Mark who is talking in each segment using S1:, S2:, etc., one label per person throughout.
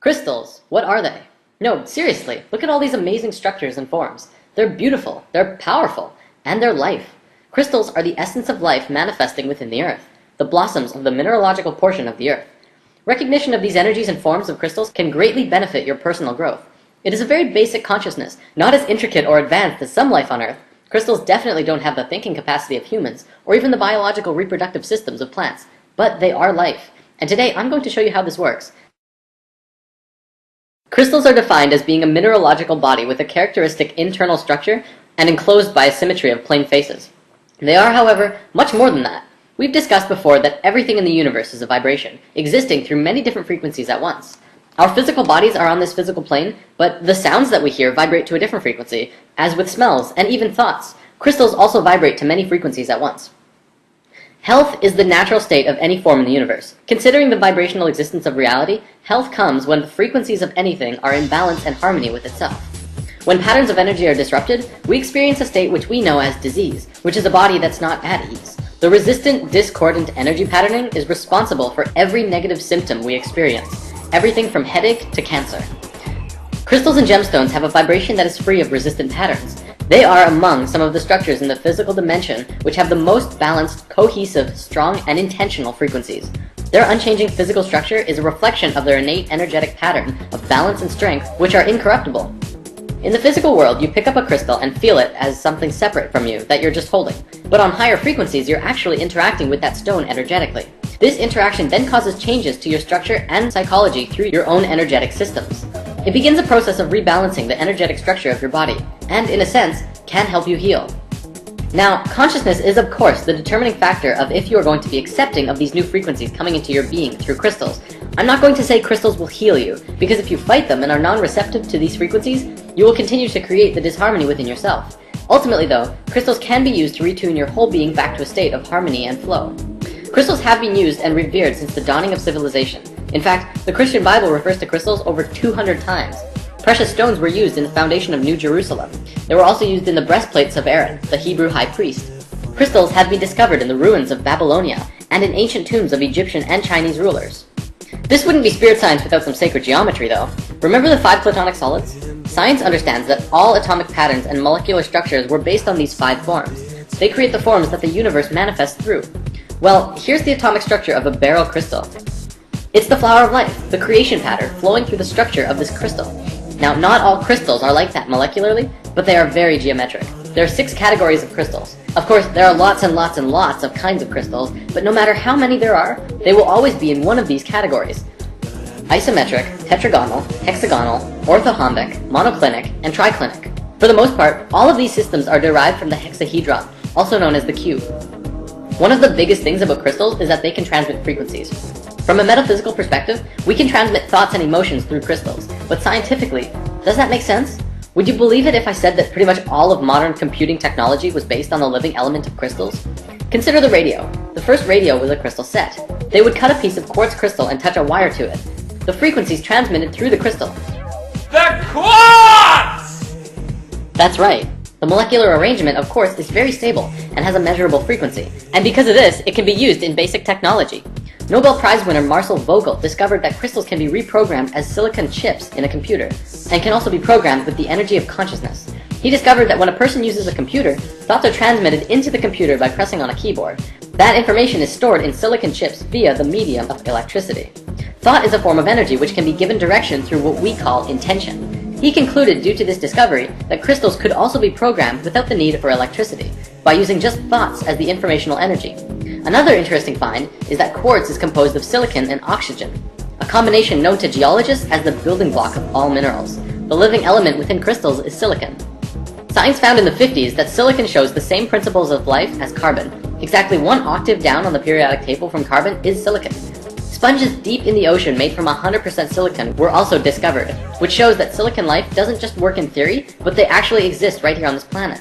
S1: Crystals, what are they? No, seriously, look at all these amazing structures and forms. They're beautiful, they're powerful, and they're life. Crystals are the essence of life manifesting within the earth, the blossoms of the mineralogical portion of the earth. Recognition of these energies and forms of crystals can greatly benefit your personal growth. It is a very basic consciousness, not as intricate or advanced as some life on earth. Crystals definitely don't have the thinking capacity of humans, or even the biological reproductive systems of plants, but they are life. And today I'm going to show you how this works. Crystals are defined as being a mineralogical body with a characteristic internal structure and enclosed by a symmetry of plane faces. They are, however, much more than that. We've discussed before that everything in the universe is a vibration, existing through many different frequencies at once. Our physical bodies are on this physical plane, but the sounds that we hear vibrate to a different frequency, as with smells and even thoughts. Crystals also vibrate to many frequencies at once. Health is the natural state of any form in the universe. Considering the vibrational existence of reality, health comes when the frequencies of anything are in balance and harmony with itself. When patterns of energy are disrupted, we experience a state which we know as disease, which is a body that's not at ease. The resistant, discordant energy patterning is responsible for every negative symptom we experience, everything from headache to cancer. Crystals and gemstones have a vibration that is free of resistant patterns. They are among some of the structures in the physical dimension which have the most balanced, cohesive, strong, and intentional frequencies. Their unchanging physical structure is a reflection of their innate energetic pattern of balance and strength, which are incorruptible. In the physical world, you pick up a crystal and feel it as something separate from you that you're just holding. But on higher frequencies, you're actually interacting with that stone energetically. This interaction then causes changes to your structure and psychology through your own energetic systems. It begins a process of rebalancing the energetic structure of your body, and in a sense, can help you heal. Now, consciousness is of course the determining factor of if you are going to be accepting of these new frequencies coming into your being through crystals. I'm not going to say crystals will heal you, because if you fight them and are non-receptive to these frequencies, you will continue to create the disharmony within yourself. Ultimately though, crystals can be used to retune your whole being back to a state of harmony and flow. Crystals have been used and revered since the dawning of civilization. In fact, the Christian Bible refers to crystals over 200 times. Precious stones were used in the foundation of New Jerusalem. They were also used in the breastplates of Aaron, the Hebrew high priest. Crystals have been discovered in the ruins of Babylonia and in ancient tombs of Egyptian and Chinese rulers. This wouldn't be spirit science without some sacred geometry though. Remember the 5 platonic solids? Science understands that all atomic patterns and molecular structures were based on these 5 forms. They create the forms that the universe manifests through. Well, here's the atomic structure of a beryl crystal. It's the flower of life, the creation pattern flowing through the structure of this crystal. Now, not all crystals are like that molecularly, but they are very geometric. There are 6 categories of crystals. Of course, there are lots and lots and lots of kinds of crystals, but no matter how many there are, they will always be in one of these categories: isometric, tetragonal, hexagonal, orthorhombic, monoclinic, and triclinic. For the most part, all of these systems are derived from the hexahedron, also known as the cube. One of the biggest things about crystals is that they can transmit frequencies. From a metaphysical perspective, we can transmit thoughts and emotions through crystals, but scientifically, does that make sense? Would you believe it if I said that pretty much all of modern computing technology was based on the living element of crystals? Consider the radio. The first radio was a crystal set. They would cut a piece of quartz crystal and touch a wire to it. The frequencies transmitted through the crystal.
S2: The quartz!
S1: That's right. The molecular arrangement, of course, is very stable and has a measurable frequency, and because of this, it can be used in basic technology. Nobel Prize winner Marcel Vogel discovered that crystals can be reprogrammed as silicon chips in a computer, and can also be programmed with the energy of consciousness. He discovered that when a person uses a computer, thoughts are transmitted into the computer by pressing on a keyboard. That information is stored in silicon chips via the medium of electricity. Thought is a form of energy which can be given direction through what we call intention. He concluded, due to this discovery, that crystals could also be programmed without the need for electricity, by using just thoughts as the informational energy. Another interesting find is that quartz is composed of silicon and oxygen, a combination known to geologists as the building block of all minerals. The living element within crystals is silicon. Science found in the 50s that silicon shows the same principles of life as carbon. Exactly 1 octave down on the periodic table from carbon is silicon. Sponges deep in the ocean made from 100% silicon were also discovered, which shows that silicon life doesn't just work in theory, but they actually exist right here on this planet.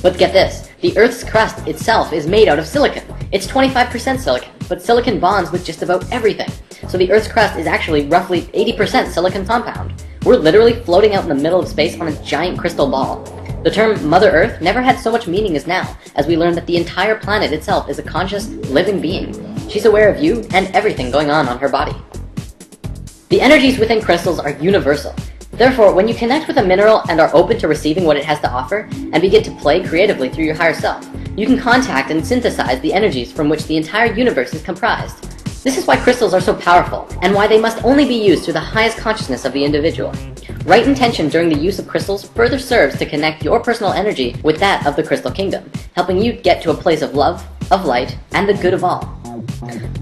S1: But get this, the Earth's crust itself is made out of silicon. It's 25% silicon, but silicon bonds with just about everything. So the Earth's crust is actually roughly 80% silicon compound. We're literally floating out in the middle of space on a giant crystal ball. The term Mother Earth never had so much meaning as now, as we learn that the entire planet itself is a conscious, living being. She's aware of you and everything going on her body. The energies within crystals are universal. Therefore, when you connect with a mineral and are open to receiving what it has to offer, and begin to play creatively through your higher self, you can contact and synthesize the energies from which the entire universe is comprised. This is why crystals are so powerful, and why they must only be used through the highest consciousness of the individual. Right intention during the use of crystals further serves to connect your personal energy with that of the crystal kingdom, helping you get to a place of love, of light, and the good of all.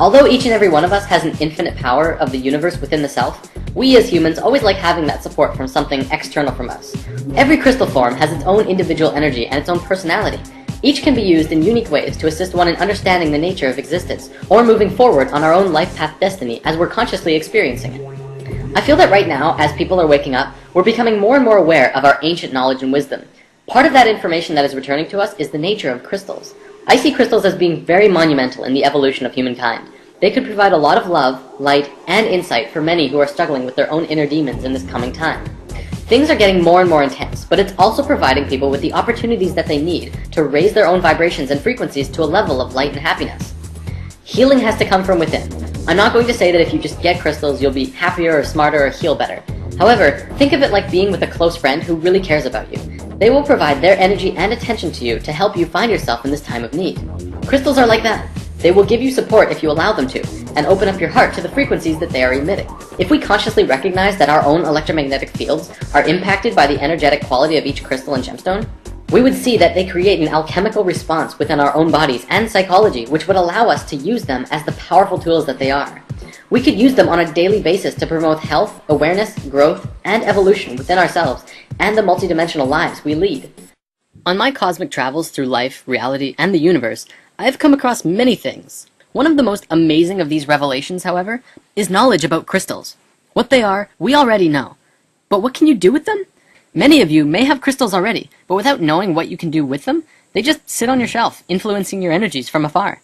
S1: Although each and every one of us has an infinite power of the universe within the self, we as humans always like having that support from something external from us. Every crystal form has its own individual energy and its own personality. Each can be used in unique ways to assist one in understanding the nature of existence, or moving forward on our own life path destiny as we're consciously experiencing it. I feel that right now, as people are waking up, we're becoming more and more aware of our ancient knowledge and wisdom. Part of that information that is returning to us is the nature of crystals. I see crystals as being very monumental in the evolution of humankind. They could provide a lot of love, light, and insight for many who are struggling with their own inner demons in this coming time. Things are getting more and more intense, but it's also providing people with the opportunities that they need to raise their own vibrations and frequencies to a level of light and happiness. Healing has to come from within. I'm not going to say that if you just get crystals you'll be happier or smarter or heal better. However, think of it like being with a close friend who really cares about you. They will provide their energy and attention to you to help you find yourself in this time of need. Crystals are like that. They will give you support if you allow them to, and open up your heart to the frequencies that they are emitting. If we consciously recognize that our own electromagnetic fields are impacted by the energetic quality of each crystal and gemstone, we would see that they create an alchemical response within our own bodies and psychology, which would allow us to use them as the powerful tools that they are. We could use them on a daily basis to promote health, awareness, growth, and evolution within ourselves and the multidimensional lives we lead. On my cosmic travels through life, reality, and the universe, I have come across many things. One of the most amazing of these revelations, however, is knowledge about crystals. What they are, we already know. But what can you do with them? Many of you may have crystals already, but without knowing what you can do with them, they just sit on your shelf, influencing your energies from afar.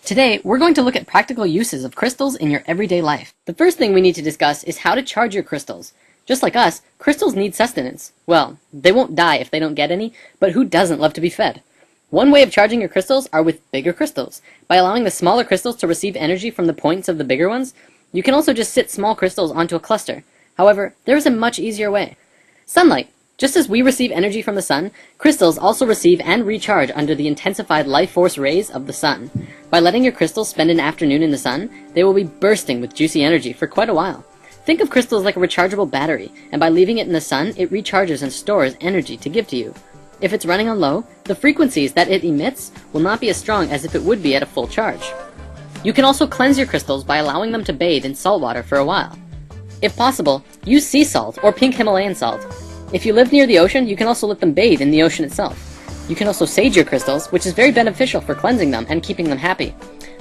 S1: Today, we're going to look at practical uses of crystals in your everyday life. The first thing we need to discuss is how to charge your crystals. Just like us, crystals need sustenance. Well, they won't die if they don't get any, but who doesn't love to be fed? One way of charging your crystals are with bigger crystals. By allowing the smaller crystals to receive energy from the points of the bigger ones, you can also just sit small crystals onto a cluster. However, there is a much easier way. Sunlight. Just as we receive energy from the sun, crystals also receive and recharge under the intensified life force rays of the sun. By letting your crystals spend an afternoon in the sun, they will be bursting with juicy energy for quite a while. Think of crystals like a rechargeable battery, and by leaving it in the sun, it recharges and stores energy to give to you. If it's running on low, the frequencies that it emits will not be as strong as if it would be at a full charge. You can also cleanse your crystals by allowing them to bathe in salt water for a while. If possible, use sea salt or pink Himalayan salt. If you live near the ocean, you can also let them bathe in the ocean itself. You can also sage your crystals, which is very beneficial for cleansing them and keeping them happy.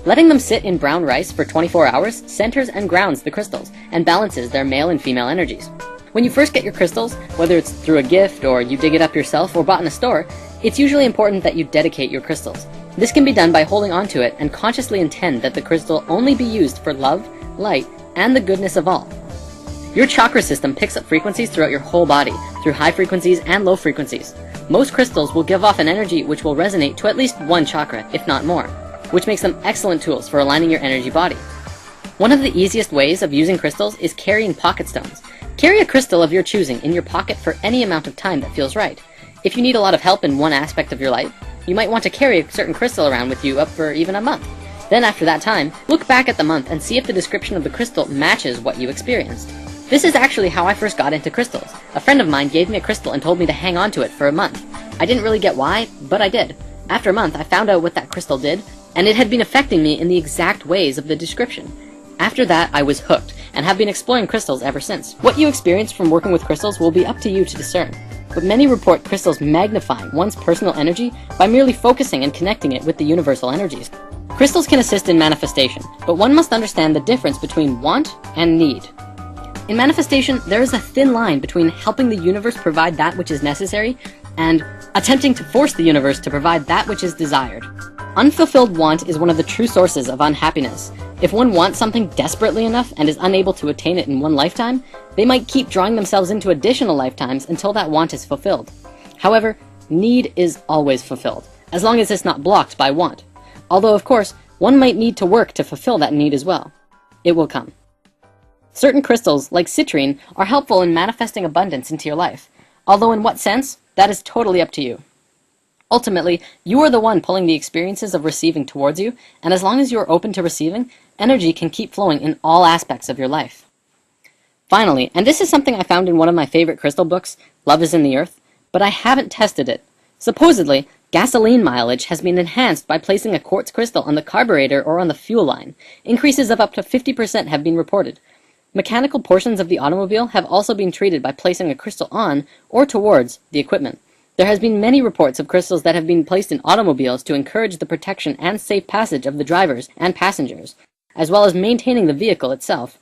S1: Letting them sit in brown rice for 24 hours centers and grounds the crystals and balances their male and female energies. When you first get your crystals, whether it's through a gift or you dig it up yourself or bought in a store, it's usually important that you dedicate your crystals. This can be done by holding onto it and consciously intend that the crystal only be used for love, light, and the goodness of all. Your chakra system picks up frequencies throughout your whole body, through high frequencies and low frequencies. Most crystals will give off an energy which will resonate to at least one chakra, if not more, which makes them excellent tools for aligning your energy body. One of the easiest ways of using crystals is carrying pocket stones. Carry a crystal of your choosing in your pocket for any amount of time that feels right. If you need a lot of help in one aspect of your life, you might want to carry a certain crystal around with you up for even a month. Then after that time, look back at the month and see if the description of the crystal matches what you experienced. This is actually how I first got into crystals. A friend of mine gave me a crystal and told me to hang on to it for a month. I didn't really get why, but I did. After a month, I found out what that crystal did, and it had been affecting me in the exact ways of the description. After that, I was hooked, and have been exploring crystals ever since. What you experience from working with crystals will be up to you to discern, but many report crystals magnifying one's personal energy by merely focusing and connecting it with the universal energies. Crystals can assist in manifestation, but one must understand the difference between want and need. In manifestation, there is a thin line between helping the universe provide that which is necessary and attempting to force the universe to provide that which is desired. Unfulfilled want is one of the true sources of unhappiness. If one wants something desperately enough and is unable to attain it in one lifetime, they might keep drawing themselves into additional lifetimes until that want is fulfilled. However, need is always fulfilled, as long as it's not blocked by want. Although, of course, one might need to work to fulfill that need as well. It will come. Certain crystals, like citrine, are helpful in manifesting abundance into your life, although in what sense, that is totally up to you. Ultimately, you are the one pulling the experiences of receiving towards you, and as long as you are open to receiving, energy can keep flowing in all aspects of your life. Finally, and this is something I found in one of my favorite crystal books, Love is in the Earth, but I haven't tested it. Supposedly, gasoline mileage has been enhanced by placing a quartz crystal on the carburetor or on the fuel line. Increases of up to 50% have been reported. Mechanical portions of the automobile have also been treated by placing a crystal on or towards the equipment. There has been many reports of crystals that have been placed in automobiles to encourage the protection and safe passage of the drivers and passengers, as well as maintaining the vehicle itself.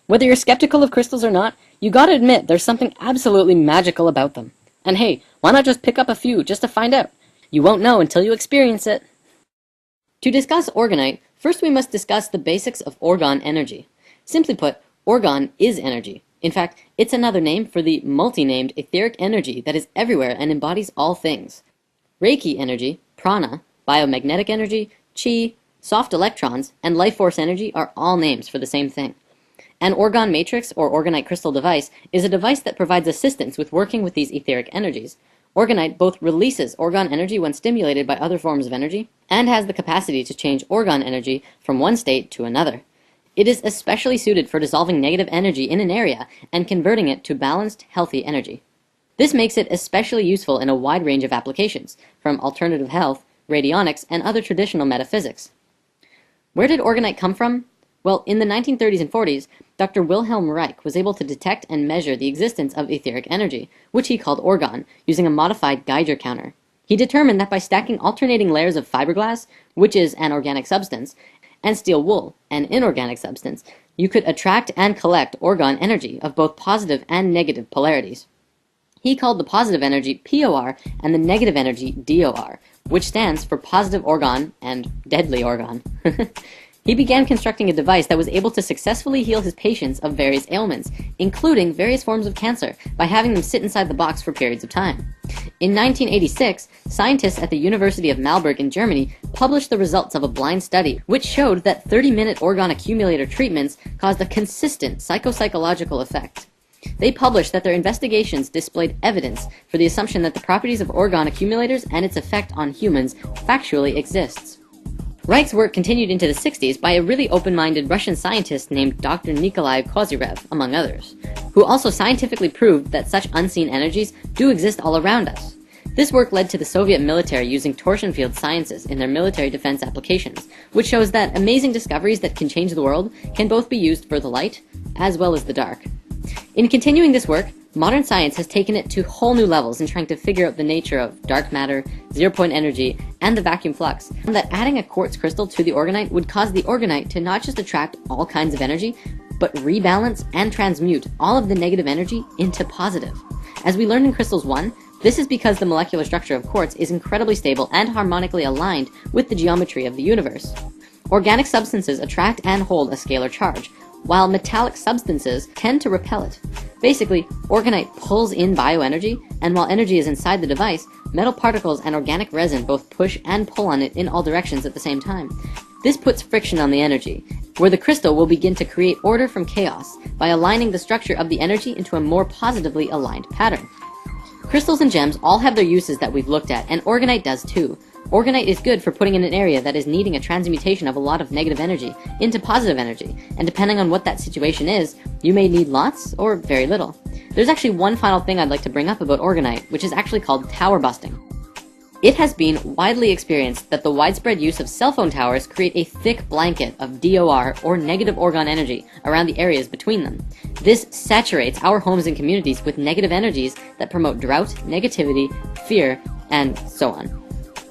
S1: Whether you're skeptical of crystals or not, you gotta admit there's something absolutely magical about them. And hey, why not just pick up a few just to find out? You won't know until you experience it. To discuss orgonite, first we must discuss the basics of orgone energy. Simply put, orgone is energy. In fact, it's another name for the multi-named etheric energy that is everywhere and embodies all things. Reiki energy, prana, biomagnetic energy, chi, soft electrons, and life force energy are all names for the same thing. An orgone matrix or orgonite crystal device is a device that provides assistance with working with these etheric energies. Orgonite both releases orgone energy when stimulated by other forms of energy, and has the capacity to change orgone energy from one state to another. It is especially suited for dissolving negative energy in an area and converting it to balanced, healthy energy. This makes it especially useful in a wide range of applications, from alternative health, radionics, and other traditional metaphysics. Where did orgonite come from? Well, in the 1930s and 40s, Dr. Wilhelm Reich was able to detect and measure the existence of etheric energy, which he called orgone, using a modified Geiger counter. He determined that by stacking alternating layers of fiberglass, which is an organic substance, and steel wool, an inorganic substance, you could attract and collect orgone energy of both positive and negative polarities. He called the positive energy POR and the negative energy DOR, which stands for positive orgone and deadly orgone. He began constructing a device that was able to successfully heal his patients of various ailments, including various forms of cancer, by having them sit inside the box for periods of time. In 1986, scientists at the University of Marburg in Germany published the results of a blind study, which showed that 30-minute orgone accumulator treatments caused a consistent psychological effect. They published that their investigations displayed evidence for the assumption that the properties of orgone accumulators and its effect on humans factually exists. Reich's work continued into the 60s by a really open-minded Russian scientist named Dr. Nikolai Kozyrev, among others, who also scientifically proved that such unseen energies do exist all around us. This work led to the Soviet military using torsion field sciences in their military defense applications, which shows that amazing discoveries that can change the world can both be used for the light as well as the dark. In continuing this work, modern science has taken it to whole new levels in trying to figure out the nature of dark matter, zero-point energy, and the vacuum flux, and that adding a quartz crystal to the orgonite would cause the orgonite to not just attract all kinds of energy, but rebalance and transmute all of the negative energy into positive. As we learned in Crystals 1, this is because the molecular structure of quartz is incredibly stable and harmonically aligned with the geometry of the universe. Organic substances attract and hold a scalar charge, while metallic substances tend to repel it. Basically, orgonite pulls in bioenergy, and while energy is inside the device, metal particles and organic resin both push and pull on it in all directions at the same time. This puts friction on the energy, where the crystal will begin to create order from chaos by aligning the structure of the energy into a more positively aligned pattern. Crystals and gems all have their uses that we've looked at, and orgonite does too. Orgonite is good for putting in an area that is needing a transmutation of a lot of negative energy into positive energy, and depending on what that situation is, you may need lots or very little. There's actually one final thing I'd like to bring up about orgonite, which is actually called tower busting. It has been widely experienced that the widespread use of cell phone towers create a thick blanket of DOR, or negative orgone energy, around the areas between them. This saturates our homes and communities with negative energies that promote drought, negativity, fear, and so on.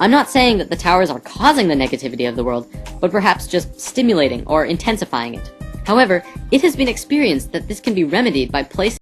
S1: I'm not saying that the towers are causing the negativity of the world, but perhaps just stimulating or intensifying it. However, it has been experienced that this can be remedied by placing